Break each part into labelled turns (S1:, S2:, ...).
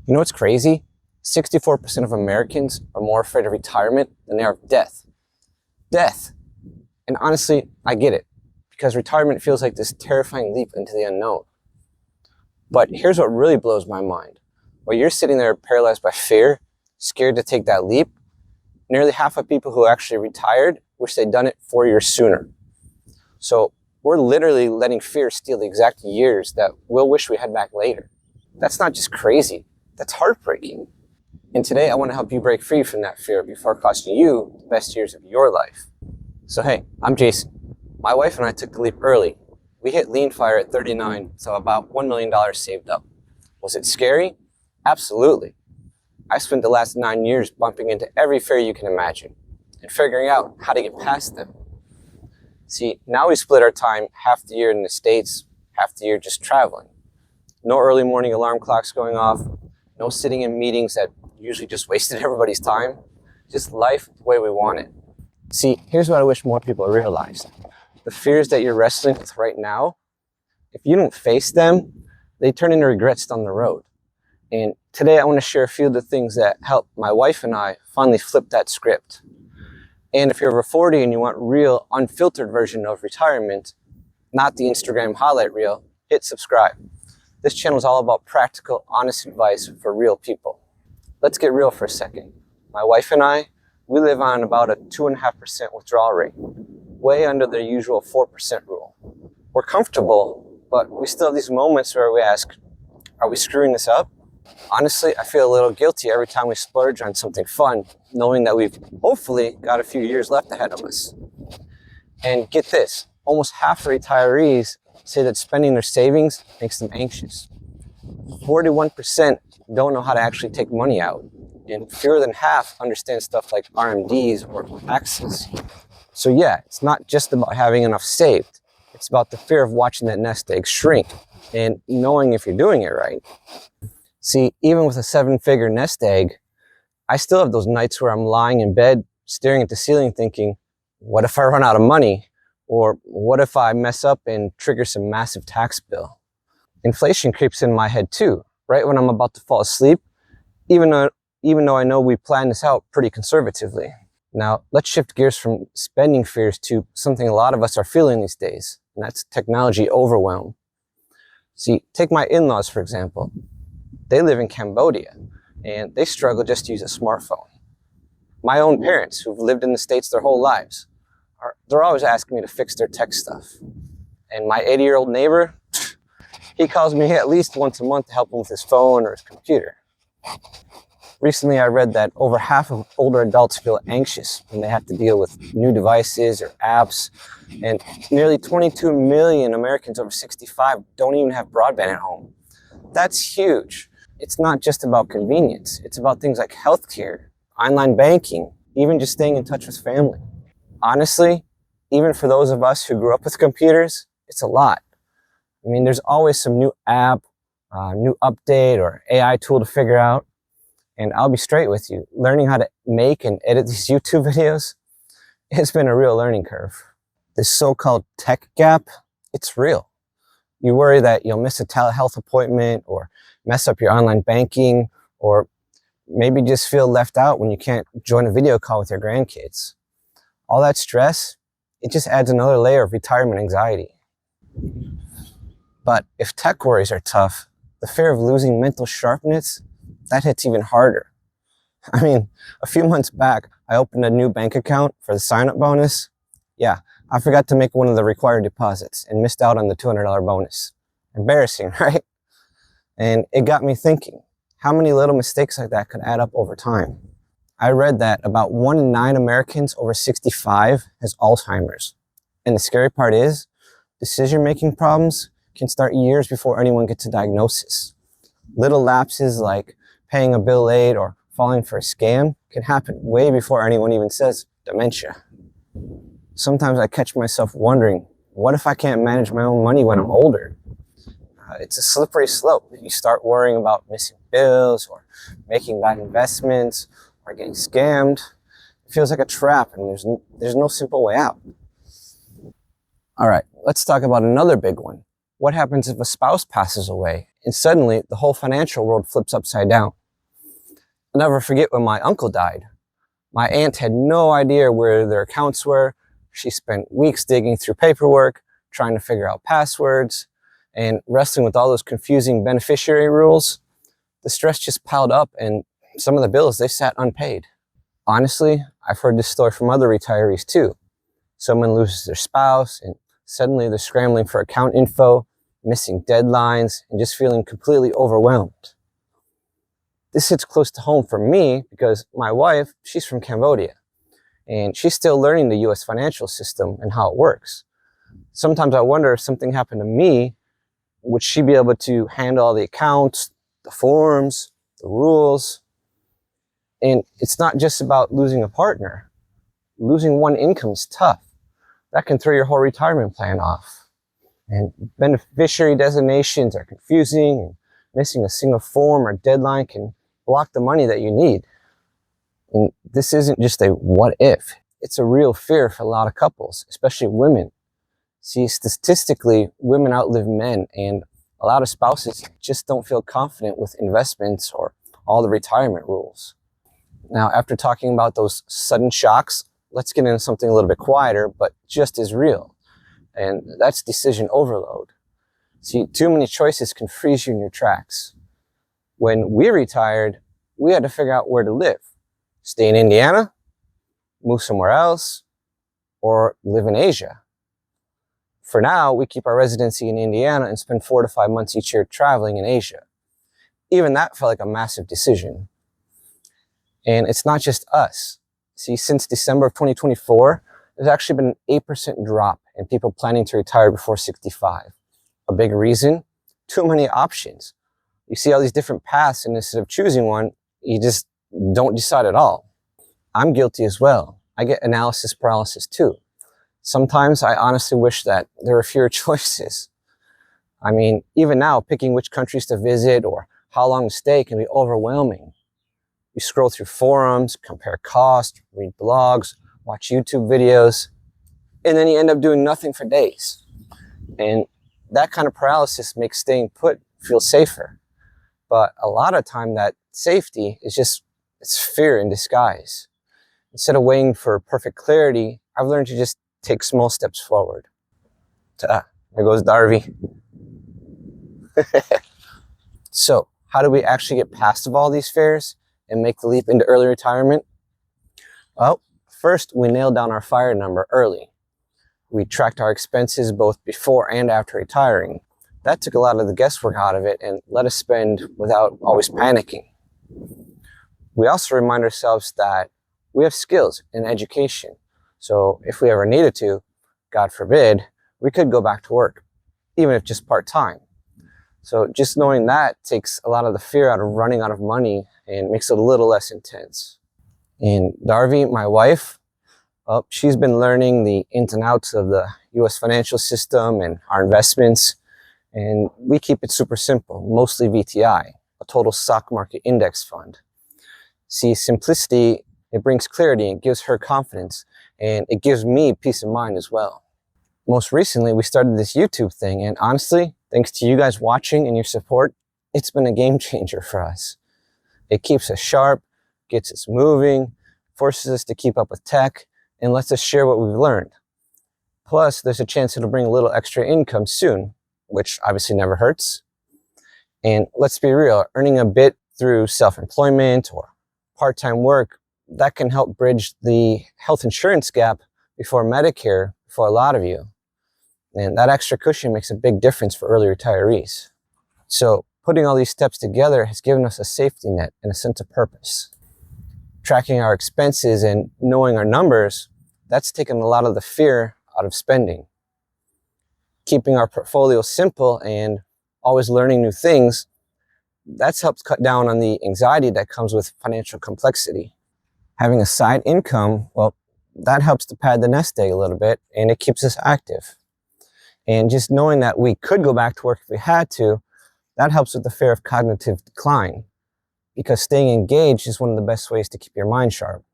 S1: You know what's crazy? 64% of Americans are more afraid of retirement than they are of death. Death! And honestly, I get it, because retirement feels like this terrifying leap into the unknown. But here's what really blows my mind. While you're sitting there paralyzed by fear, scared to take that leap, nearly half of people who actually retired wish they'd done it 4 years sooner. So we're literally letting fear steal the exact years that we'll wish we had back later. That's not just crazy, that's heartbreaking. And today I want to help you break free from that fear before costing you the best years of your life. So hey, I'm Jason. My wife and I took the leap early. We hit lean fire at 39, so about $1 million saved up. Was it scary? Absolutely. I spent the last 9 years bumping into every fear you can imagine and figuring out how to get past them. See, now we split our time half the year in the States, half the year just traveling. No early morning alarm clocks going off, no sitting in meetings that usually just wasted everybody's time. Just life the way we want it. See, here's what I wish more people realized. The fears that you're wrestling with right now, if you don't face them, they turn into regrets down the road. And today I want to share a few of the things that helped my wife and I finally flip that script. And if you're over 40 and you want real, unfiltered version of retirement, not the Instagram highlight reel, hit subscribe. This channel is all about practical, honest advice for real people. Let's get real for a second. My wife and I, we live on about a 2.5% withdrawal rate, way under the usual 4% rule. We're comfortable, but we still have these moments where we ask, are we screwing this up? Honestly, I feel a little guilty every time we splurge on something fun, knowing that we've hopefully got a few years left ahead of us. And get this, almost half the retirees say that spending their savings makes them anxious. 41% don't know how to actually take money out, and fewer than half understand stuff like RMDs or taxes. So yeah, it's not just about having enough saved. It's about the fear of watching that nest egg shrink and knowing if you're doing it right. See, even with a 7-figure nest egg, I still have those nights where I'm lying in bed, staring at the ceiling thinking, what if I run out of money? Or what if I mess up and trigger some massive tax bill? Inflation creeps in my head too, right when I'm about to fall asleep, even though I know we planned this out pretty conservatively. Now, let's shift gears from spending fears to something a lot of us are feeling these days, and that's technology overwhelm. See, take my in-laws, for example. They live in Cambodia, and they struggle just to use a smartphone. My own parents, who've lived in the States their whole lives, they're always asking me to fix their tech stuff. And my 80-year-old neighbor, he calls me at least once a month to help him with his phone or his computer. Recently, I read that over half of older adults feel anxious when they have to deal with new devices or apps, and nearly 22 million Americans over 65 don't even have broadband at home. That's huge. It's not just about convenience. It's about things like healthcare, online banking, even just staying in touch with family. Honestly, even for those of us who grew up with computers, it's a lot. I mean, there's always some new app, new update, or AI tool to figure out. And I'll be straight with you, learning how to make and edit these YouTube videos, it's been a real learning curve. This so-called tech gap, it's real. You worry that you'll miss a telehealth appointment or mess up your online banking, or maybe just feel left out when you can't join a video call with your grandkids. All that stress, it just adds another layer of retirement anxiety. But if tech worries are tough, the fear of losing mental sharpness, that hits even harder. I mean, a few months back, I opened a new bank account for the sign-up bonus. Yeah, I forgot to make one of the required deposits and missed out on the $200 bonus. Embarrassing, right? And it got me thinking, how many little mistakes like that could add up over time? I read that about 1 in 9 Americans over 65 has Alzheimer's. And the scary part is, decision-making problems can start years before anyone gets a diagnosis. Little lapses like paying a bill late or falling for a scam can happen way before anyone even says dementia. Sometimes I catch myself wondering, what if I can't manage my own money when I'm older? It's a slippery slope. You start worrying about missing bills or making bad investments or getting scammed. It feels like a trap, and there's no simple way out. All right, let's talk about another big one. What happens if a spouse passes away And suddenly, the whole financial world flips upside down. I'll never forget when my uncle died. My aunt had no idea where their accounts were. She spent weeks digging through paperwork, trying to figure out passwords, and wrestling with all those confusing beneficiary rules. The stress just piled up, and some of the bills, they sat unpaid. Honestly, I've heard this story from other retirees too. Someone loses their spouse, and suddenly they're scrambling for account info, missing deadlines, and just feeling completely overwhelmed. This hits close to home for me because my wife, she's from Cambodia, and she's still learning the US financial system and how it works. Sometimes I wonder if something happened to me, would she be able to handle all the accounts, the forms, the rules? And it's not just about losing a partner. Losing one income is tough. That can throw your whole retirement plan off. And beneficiary designations are confusing, and missing a single form or deadline can block the money that you need. And this isn't just a what if, it's a real fear for a lot of couples, especially women. See, statistically, women outlive men, and a lot of spouses just don't feel confident with investments or all the retirement rules. Now, after talking about those sudden shocks, let's get into something a little bit quieter, but just as real. And that's decision overload. See, too many choices can freeze you in your tracks. When we retired, we had to figure out where to live. Stay in Indiana, move somewhere else, or live in Asia. For now, we keep our residency in Indiana and spend 4 to 5 months each year traveling in Asia. Even that felt like a massive decision. And it's not just us. See, since December of 2024, there's actually been an 8% drop in people planning to retire before 65. A big reason? Too many options. You see all these different paths, and instead of choosing one, you just don't decide at all. I'm guilty as well. I get analysis paralysis too. Sometimes I honestly wish that there were fewer choices. I mean, even now, picking which countries to visit or how long to stay can be overwhelming. You scroll through forums, compare costs, read blogs, watch YouTube videos, and then you end up doing nothing for days. And that kind of paralysis makes staying put feel safer. But a lot of time that safety is it's fear in disguise. Instead of waiting for perfect clarity, I've learned to just take small steps forward. There goes Darby. So, how do we actually get past of all these fears and make the leap into early retirement? Well, first, we nailed down our FIRE number early. We tracked our expenses both before and after retiring. That took a lot of the guesswork out of it and let us spend without always panicking. We also remind ourselves that we have skills in education. So if we ever needed to, God forbid, we could go back to work, even if just part-time. So just knowing that takes a lot of the fear out of running out of money and makes it a little less intense. And Darby, my wife, she's been learning the ins and outs of the US financial system and our investments. And we keep it super simple, mostly VTI, a total stock market index fund. See, simplicity, it brings clarity and gives her confidence, and it gives me peace of mind as well. Most recently, we started this YouTube thing, and honestly, thanks to you guys watching and your support, it's been a game changer for us. It keeps us sharp, gets us moving, forces us to keep up with tech, and lets us share what we've learned. Plus, there's a chance it'll bring a little extra income soon, which obviously never hurts. And let's be real, earning a bit through self-employment or part-time work, that can help bridge the health insurance gap before Medicare for a lot of you. And that extra cushion makes a big difference for early retirees. So putting all these steps together has given us a safety net and a sense of purpose. Tracking our expenses and knowing our numbers, that's taken a lot of the fear out of spending. Keeping our portfolio simple and always learning new things, that's helped cut down on the anxiety that comes with financial complexity. Having a side income, well, that helps to pad the nest egg a little bit, and it keeps us active. And just knowing that we could go back to work if we had to, that helps with the fear of cognitive decline, because staying engaged is one of the best ways to keep your mind sharp.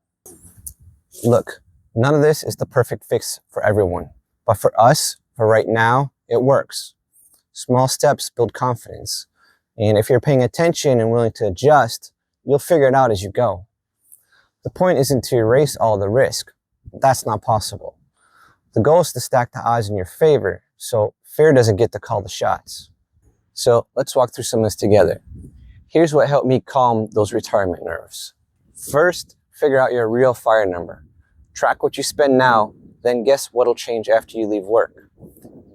S1: Look, none of this is the perfect fix for everyone, but for us, for right now, it works. Small steps build confidence. And if you're paying attention and willing to adjust, you'll figure it out as you go. The point isn't to erase all the risk. That's not possible. The goal is to stack the odds in your favor, so fear doesn't get to call the shots. So let's walk through some of this together. Here's what helped me calm those retirement nerves. First, figure out your real fire number. Track what you spend now, then guess what'll change after you leave work.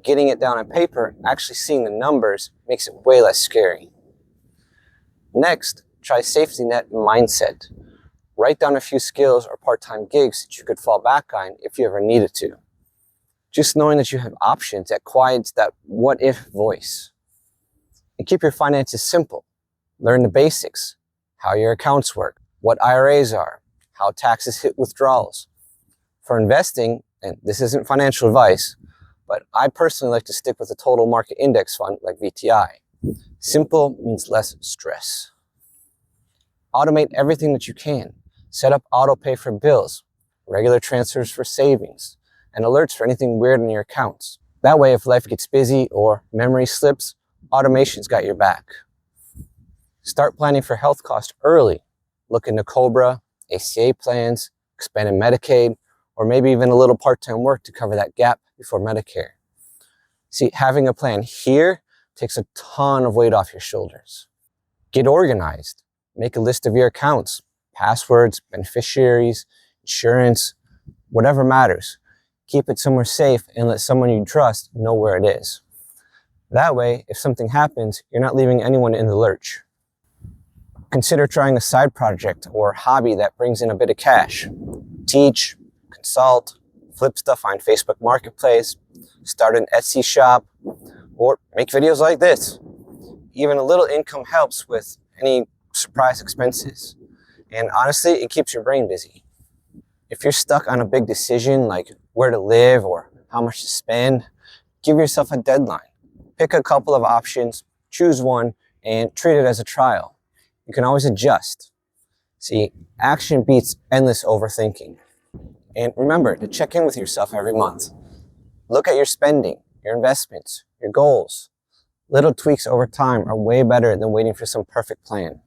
S1: Getting it down on paper, actually seeing the numbers, makes it way less scary. Next, try safety net mindset. Write down a few skills or part-time gigs that you could fall back on if you ever needed to. Just knowing that you have options that quiets that what-if voice. And keep your finances simple. Learn the basics, how your accounts work, what IRAs are, how taxes hit withdrawals. For investing, and this isn't financial advice, but I personally like to stick with a total market index fund like VTI. Simple means less stress. Automate everything that you can. Set up auto pay for bills, regular transfers for savings, and alerts for anything weird in your accounts. That way, if life gets busy or memory slips, automation's got your back. Start planning for health costs early. Look into COBRA, ACA plans, expanded Medicaid, or maybe even a little part-time work to cover that gap before Medicare. See, having a plan here takes a ton of weight off your shoulders. Get organized. Make a list of your accounts, passwords, beneficiaries, insurance, whatever matters. Keep it somewhere safe and let someone you trust know where it is. That way, if something happens, you're not leaving anyone in the lurch. Consider trying a side project or hobby that brings in a bit of cash. Teach, consult, flip stuff on Facebook Marketplace, start an Etsy shop, or make videos like this. Even a little income helps with any surprise expenses. And honestly, it keeps your brain busy. If you're stuck on a big decision like where to live or how much to spend, give yourself a deadline. Pick a couple of options, choose one, and treat it as a trial. You can always adjust. See, action beats endless overthinking. And remember to check in with yourself every month. Look at your spending, your investments, your goals. Little tweaks over time are way better than waiting for some perfect plan.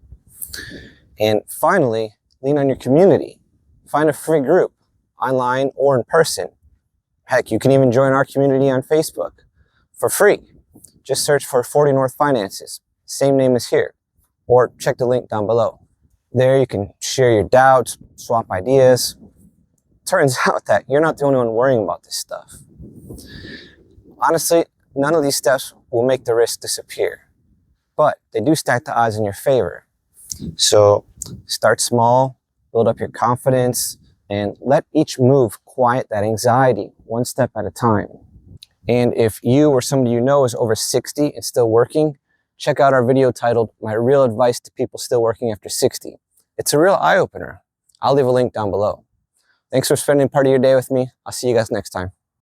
S1: And finally, lean on your community. Find a free group, online or in person. Heck, you can even join our community on Facebook for free. Just search for 40 North Finances, same name as here, or check the link down below. There you can share your doubts, swap ideas. Turns out that you're not the only one worrying about this stuff. Honestly, none of these steps will make the risk disappear, but they do stack the odds in your favor. So start small, build up your confidence, and let each move quiet that anxiety one step at a time. And if you or somebody you know is over 60 and still working, check out our video titled, My Real Advice to People Still Working After 60. It's a real eye-opener. I'll leave a link down below. Thanks for spending part of your day with me. I'll see you guys next time.